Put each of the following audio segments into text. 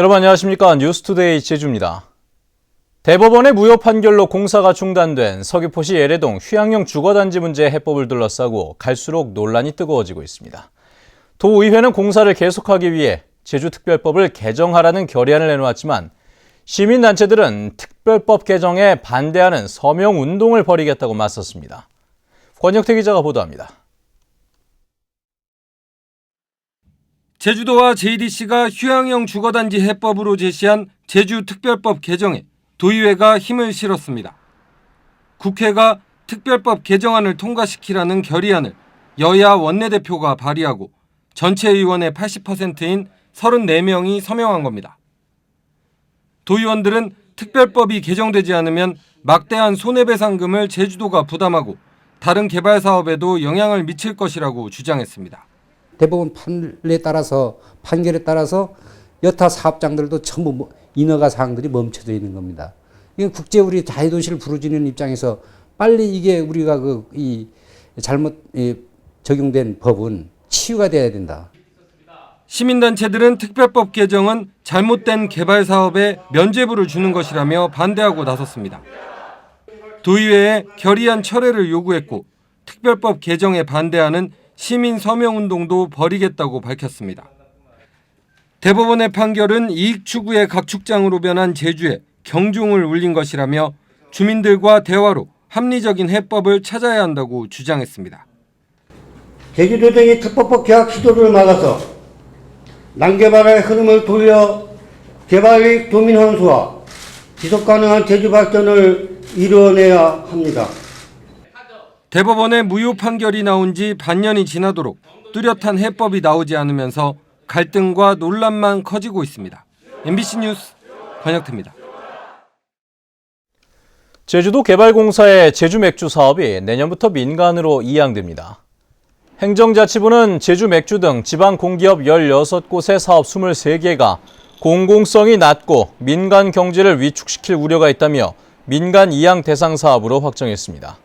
여러분 안녕하십니까? 뉴스투데이 제주입니다. 대법원의 무효 판결로 공사가 중단된 서귀포시 예래동 휴양용 주거단지 문제 해법을 둘러싸고 갈수록 논란이 뜨거워지고 있습니다. 도의회는 공사를 계속하기 위해 제주특별법을 개정하라는 결의안을 내놓았지만 시민단체들은 특별법 개정에 반대하는 서명운동을 벌이겠다고 맞섰습니다. 권혁태 기자가 보도합니다. 제주도와 JDC가 휴양용 주거단지 해법으로 제시한 제주특별법 개정에 도의회가 힘을 실었습니다. 국회가 특별법 개정안을 통과시키라는 결의안을 여야 원내대표가 발의하고 전체 의원의 80%인 34명이 서명한 겁니다. 도의원들은 특별법이 개정되지 않으면 막대한 손해배상금을 제주도가 부담하고 다른 개발 사업에도 영향을 미칠 것이라고 주장했습니다. 대법원 판결에 따라서 여타 사업장들도 전부 인허가 사항들이 멈춰져 있는 겁니다. 이게 국제 우리 자유도시를 부르짖는 입장에서 빨리 이게 우리가 잘못 적용된 법은 치유가 돼야 된다. 시민단체들은 특별법 개정은 잘못된 개발 사업에 면죄부를 주는 것이라며 반대하고 나섰습니다. 도의회에 결의안 철회를 요구했고 특별법 개정에 반대하는 시민 서명운동도 벌이겠다고 밝혔습니다. 대법원의 판결은 이익 추구의 각축장으로 변한 제주에 경종을 울린 것이라며 주민들과 대화로 합리적인 해법을 찾아야 한다고 주장했습니다. 제주도 등이 특별법 계약 시도를 막아서 난개발의 흐름을 돌려 개발이익 도민 환수와 지속가능한 제주 발전을 이루어내야 합니다. 대법원의 무효 판결이 나온 지 반년이 지나도록 뚜렷한 해법이 나오지 않으면서 갈등과 논란만 커지고 있습니다. MBC 뉴스 권혁태입니다. 제주도 개발공사의 제주맥주 사업이 내년부터 민간으로 이양됩니다. 행정자치부는 제주맥주 등 지방공기업 16곳의 사업 23개가 공공성이 낮고 민간 경제를 위축시킬 우려가 있다며 민간 이양 대상 사업으로 확정했습니다.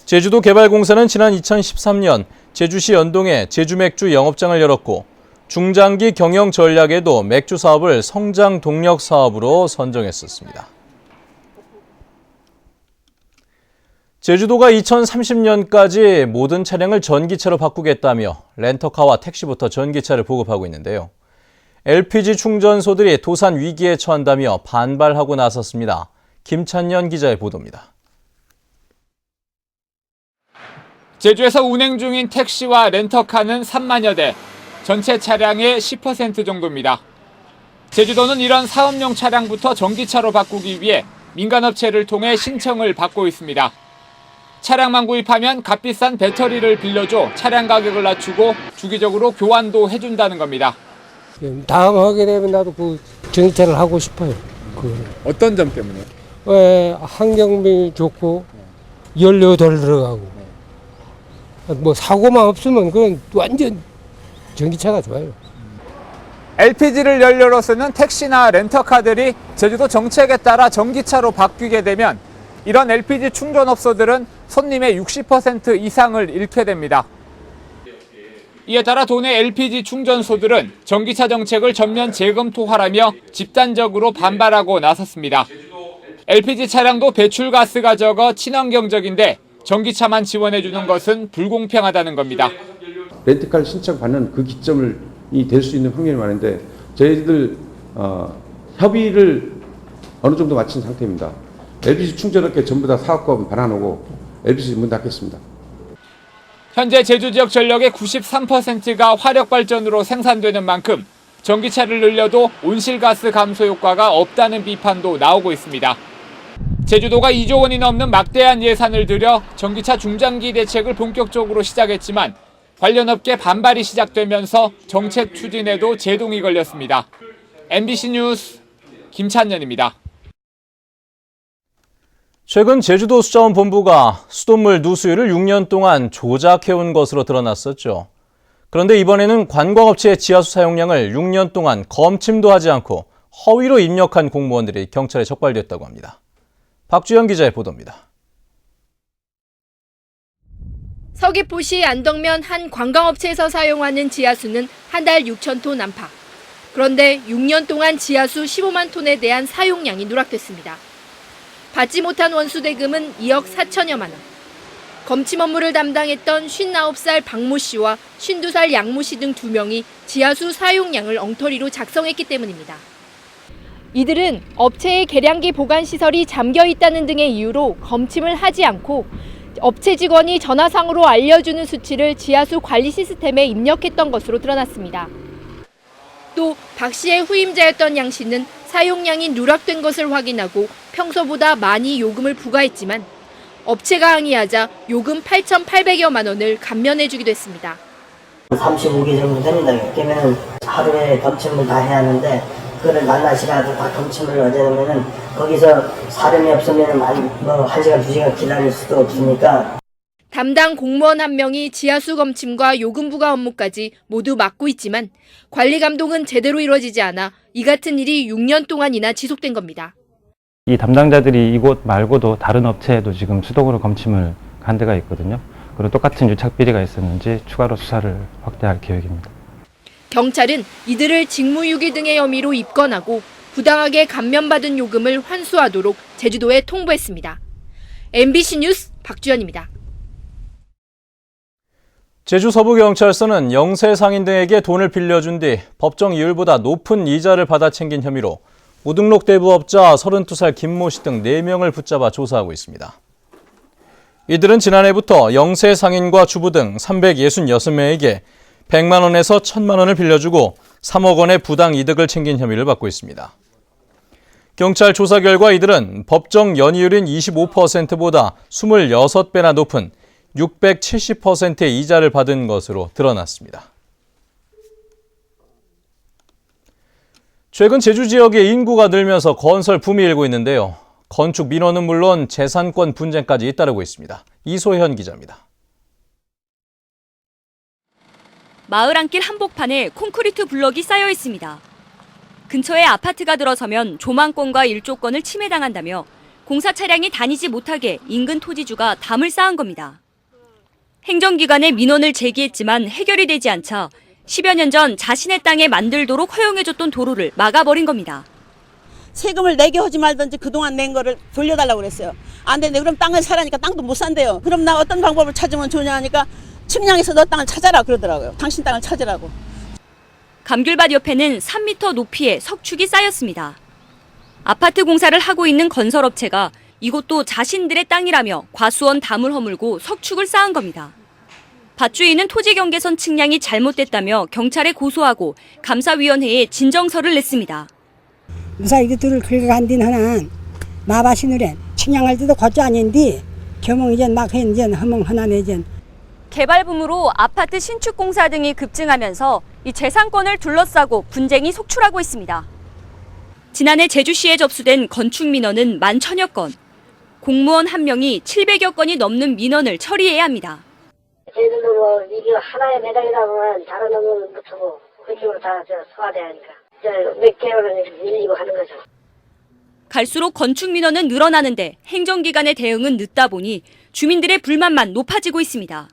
제주도 개발공사는 지난 2013년 제주시 연동에 제주맥주 영업장을 열었고 중장기 경영 전략에도 맥주 사업을 성장 동력 사업으로 선정했었습니다. 제주도가 2030년까지 모든 차량을 전기차로 바꾸겠다며 렌터카와 택시부터 전기차를 보급하고 있는데요. LPG 충전소들이 도산 위기에 처한다며 반발하고 나섰습니다. 김찬년 기자의 보도입니다. 제주에서 운행 중인 택시와 렌터카는 3만여 대, 전체 차량의 10% 정도입니다. 제주도는 이런 사업용 차량부터 전기차로 바꾸기 위해 민간업체를 통해 신청을 받고 있습니다. 차량만 구입하면 값비싼 배터리를 빌려줘 차량 가격을 낮추고 주기적으로 교환도 해준다는 겁니다. 다음 하게 되면 나도 전기차를 하고 싶어요. 어떤 점 때문에요? 환경비 좋고 연료 덜 들어가고 사고만 없으면 그건 완전 전기차가 좋아요. LPG를 연료로 쓰는 택시나 렌터카들이 제주도 정책에 따라 전기차로 바뀌게 되면 이런 LPG 충전업소들은 손님의 60% 이상을 잃게 됩니다. 이에 따라 도내 LPG 충전소들은 전기차 정책을 전면 재검토하라며 집단적으로 반발하고 나섰습니다. LPG 차량도 배출가스가 적어 친환경적인데 전기차만 지원해주는 것은 불공평하다는 겁니다. 렌트카를 신청받는 그 기점이 될 수 있는 확률이 많은데 저희들 협의를 어느 정도 마친 상태입니다. LPG 충전업계 전부 다 사업권 반환하고 LPG 문 닫겠습니다. 현재 제주 지역 전력의 93%가 화력발전으로 생산되는 만큼 전기차를 늘려도 온실가스 감소 효과가 없다는 비판도 나오고 있습니다. 제주도가 2조 원이 넘는 막대한 예산을 들여 전기차 중장기 대책을 본격적으로 시작했지만 관련 업계 반발이 시작되면서 정책 추진에도 제동이 걸렸습니다. MBC 뉴스 김찬년입니다. 최근 제주도 수자원본부가 수돗물 누수율을 6년 동안 조작해온 것으로 드러났었죠. 그런데 이번에는 관광업체의 지하수 사용량을 6년 동안 검침도 하지 않고 허위로 입력한 공무원들이 경찰에 적발됐다고 합니다. 박주영 기자의 보도입니다. 서귀포시 안덕면 한 관광업체에서 사용하는 지하수는 한 달 6,000톤 안팎. 그런데 6년 동안 지하수 15만 톤에 대한 사용량이 누락됐습니다. 받지 못한 원수 대금은 2억 4천여만 원. 검침 업무를 담당했던 59살 박모 씨와 52살 양모 씨 등 2명이 지하수 사용량을 엉터리로 작성했기 때문입니다. 이들은 업체의 계량기 보관 시설이 잠겨 있다는 등의 이유로 검침을 하지 않고 업체 직원이 전화상으로 알려주는 수치를 지하수 관리 시스템에 입력했던 것으로 드러났습니다. 또 박 씨의 후임자였던 양 씨는 사용량이 누락된 것을 확인하고 평소보다 많이 요금을 부과했지만 업체가 항의하자 요금 8,800여만 원을 감면해주기도 했습니다. 35개 정도 됩니다. 그러면 하루에 검침을 다 해야 하는데 그거를 낮낮이라도 다 검침을 하려면은 거기서 사람이 없으면 뭐 1시간, 2시간 기다릴 수도 없으니까. 담당 공무원 한 명이 지하수 검침과 요금 부과 업무까지 모두 맡고 있지만 관리 감독은 제대로 이루어지지 않아 이 같은 일이 6년 동안이나 지속된 겁니다. 이 담당자들이 이곳 말고도 다른 업체에도 지금 수동으로 검침을 한 데가 있거든요. 그리고 똑같은 유착 비리가 있었는지 추가로 수사를 확대할 계획입니다. 경찰은 이들을 직무유기 등의 혐의로 입건하고 부당하게 감면받은 요금을 환수하도록 제주도에 통보했습니다. MBC 뉴스 박주연입니다. 제주 서부경찰서는 영세 상인 등에게 돈을 빌려준 뒤 법정 이율보다 높은 이자를 받아 챙긴 혐의로 무등록 대부업자 32살 김모 씨 등 4명을 붙잡아 조사하고 있습니다. 이들은 지난해부터 영세 상인과 주부 등 366명에게 100만 원에서 1000만 원을 빌려주고 3억 원의 부당 이득을 챙긴 혐의를 받고 있습니다. 경찰 조사 결과 이들은 법정 연이율인 25%보다 26배나 높은 670%의 이자를 받은 것으로 드러났습니다. 최근 제주 지역의 인구가 늘면서 건설 붐이 일고 있는데요. 건축 민원은 물론 재산권 분쟁까지 잇따르고 있습니다. 이소현 기자입니다. 마을 안길 한복판에 콘크리트 블럭이 쌓여 있습니다. 근처에 아파트가 들어서면 조망권과 일조권을 침해당한다며 공사 차량이 다니지 못하게 인근 토지주가 담을 쌓은 겁니다. 행정기관에 민원을 제기했지만 해결이 되지 않자 10여 년 전 자신의 땅에 만들도록 허용해줬던 도로를 막아버린 겁니다. 세금을 내게 하지 말든지 그동안 낸 거를 돌려달라고 그랬어요. 안 되는데 그럼 땅을 사라니까 땅도 못 산대요. 그럼 나 어떤 방법을 찾으면 좋냐 하니까 측량에서 너 땅을 찾아라 그러더라고요. 당신 땅을 찾으라고. 감귤밭 옆에는 3m 높이의 석축이 쌓였습니다. 아파트 공사를 하고 있는 건설업체가 이곳도 자신들의 땅이라며 과수원 담을 허물고 석축을 쌓은 겁니다. 밭주인은 토지경계선 측량이 잘못됐다며 경찰에 고소하고 감사위원회에 진정서를 냈습니다. 무사 이것들을 긁어간 뒤는 하나 마바신으래 측량할 때도 거저 아닌디 겸응이전 막현전 허멍허나내전. 개발붐으로 아파트 신축 공사 등이 급증하면서 이 재산권을 둘러싸고 분쟁이 속출하고 있습니다. 지난해 제주시에 접수된 건축 민원은 11,000여 건. 공무원 한 명이 700여 건이 넘는 민원을 처리해야 합니다. 저희들도 뭐 이게 하나에 매달리다 보면 다른 놈은 붙고 그쪽으로 다 소화돼야 하니까 몇 개월은 밀리고 하는 거죠. 갈수록 건축 민원은 늘어나는데 행정기관의 대응은 늦다 보니 주민들의 불만만 높아지고 있습니다.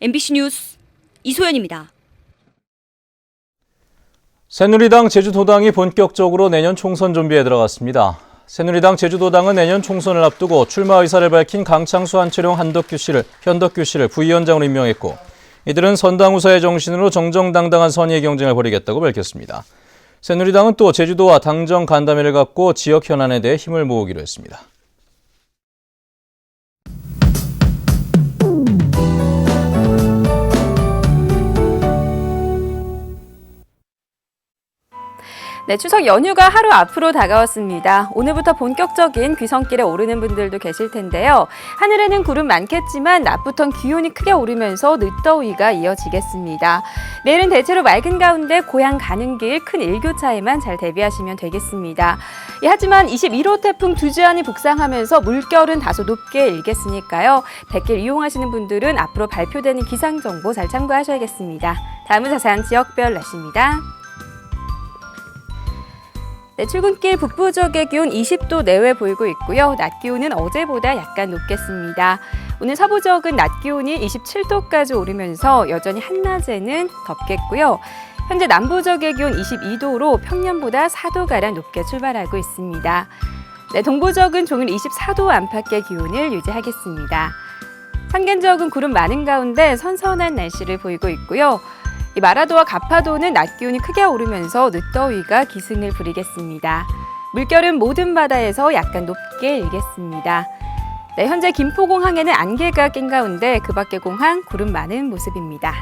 MBC 뉴스 이소연입니다. 새누리당 제주도당이 본격적으로 내년 총선 준비에 들어갔습니다. 새누리당 제주도당은 내년 총선을 앞두고 출마 의사를 밝힌 강창수, 한철용, 현덕규 씨를 부위원장으로 임명했고 이들은 선당우사의 정신으로 정정당당한 선의의 경쟁을 벌이겠다고 밝혔습니다. 새누리당은 또 제주도와 당정 간담회를 갖고 지역 현안에 대해 힘을 모으기로 했습니다. 네, 추석 연휴가 하루 앞으로 다가왔습니다. 오늘부터 본격적인 귀성길에 오르는 분들도 계실 텐데요. 하늘에는 구름 많겠지만 낮부턴 기온이 크게 오르면서 늦더위가 이어지겠습니다. 내일은 대체로 맑은 가운데 고향 가는 길 큰 일교차에만 잘 대비하시면 되겠습니다. 하지만 21호 태풍 두지안이 북상하면서 물결은 다소 높게 일겠으니까요. 백길 이용하시는 분들은 앞으로 발표되는 기상정보 잘 참고하셔야겠습니다. 다음은 자세한 지역별 날씨입니다. 네, 출근길 북부 지역의 기온 20도 내외 보이고 있고요. 낮 기온은 어제보다 약간 높겠습니다. 오늘 서부 지역은 낮 기온이 27도까지 오르면서 여전히 한낮에는 덥겠고요. 현재 남부적의 기온 22도로 평년보다 4도가량 높게 출발하고 있습니다. 네, 동부적은 종일 24도 안팎의 기온을 유지하겠습니다. 상간적은 구름 많은 가운데 선선한 날씨를 보이고 있고요. 이 마라도와 가파도는 낮 기온이 크게 오르면서 늦더위가 기승을 부리겠습니다. 물결은 모든 바다에서 약간 높게 일겠습니다. 네, 현재 김포공항에는 안개가 낀 가운데 그 밖의 공항 구름 많은 모습입니다.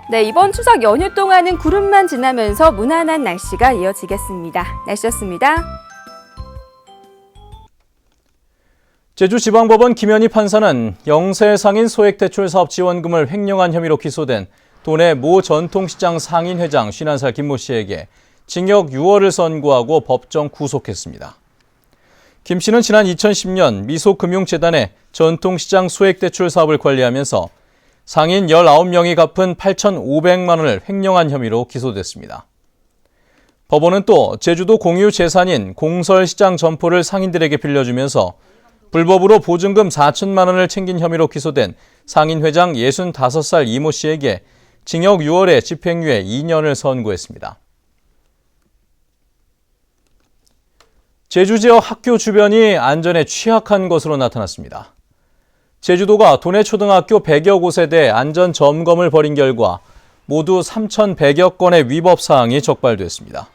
네, 이번 추석 연휴 동안은 구름만 지나면서 무난한 날씨가 이어지겠습니다. 날씨였습니다. 제주지방법원 김현희 판사는 영세 상인 소액대출 사업 지원금을 횡령한 혐의로 기소된 도내 모 전통시장 상인회장 51살 김모 씨에게 징역 6월을 선고하고 법정 구속했습니다. 김 씨는 지난 2010년 미소금융재단의 전통시장 소액대출 사업을 관리하면서 상인 19명이 갚은 8,500만 원을 횡령한 혐의로 기소됐습니다. 법원은 또 제주도 공유 재산인 공설시장 점포를 상인들에게 빌려주면서 불법으로 보증금 4천만 원을 챙긴 혐의로 기소된 상인회장 65살 이모 씨에게 징역 6월에 집행유예 2년을 선고했습니다. 제주 지역 학교 주변이 안전에 취약한 것으로 나타났습니다. 제주도가 도내 초등학교 100여 곳에 대해 안전 점검을 벌인 결과 모두 3,100여 건의 위법 사항이 적발됐습니다.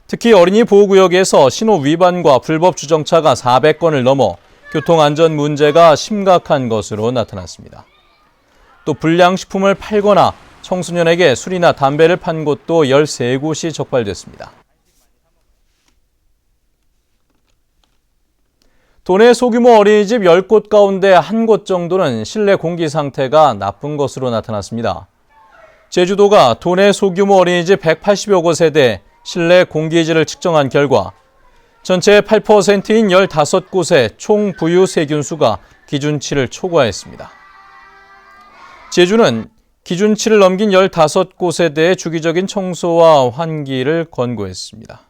특히 어린이 보호구역에서 신호 위반과 불법 주정차가 400건을 넘어 교통안전 문제가 심각한 것으로 나타났습니다. 또 불량식품을 팔거나 청소년에게 술이나 담배를 판 곳도 13곳이 적발됐습니다. 도내 소규모 어린이집 10곳 가운데 1곳 정도는 실내 공기 상태가 나쁜 것으로 나타났습니다. 제주도가 도내 소규모 어린이집 180여 곳에 대해 실내 공기질을 측정한 결과 전체의 8%인 15곳의 총 부유 세균수가 기준치를 초과했습니다. 제주는 기준치를 넘긴 15곳에 대해 주기적인 청소와 환기를 권고했습니다.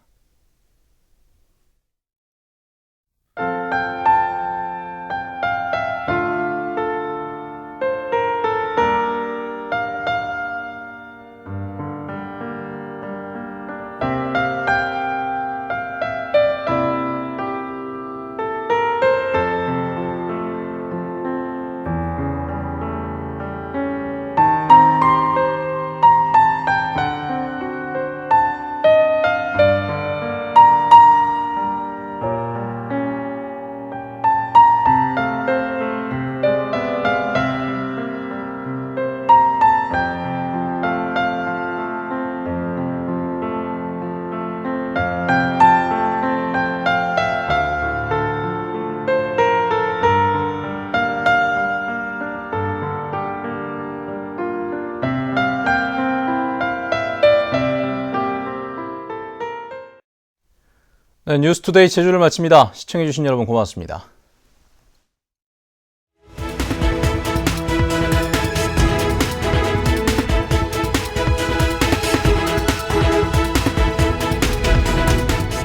네, 뉴스투데이 제주를 마칩니다. 시청해주신 여러분 고맙습니다.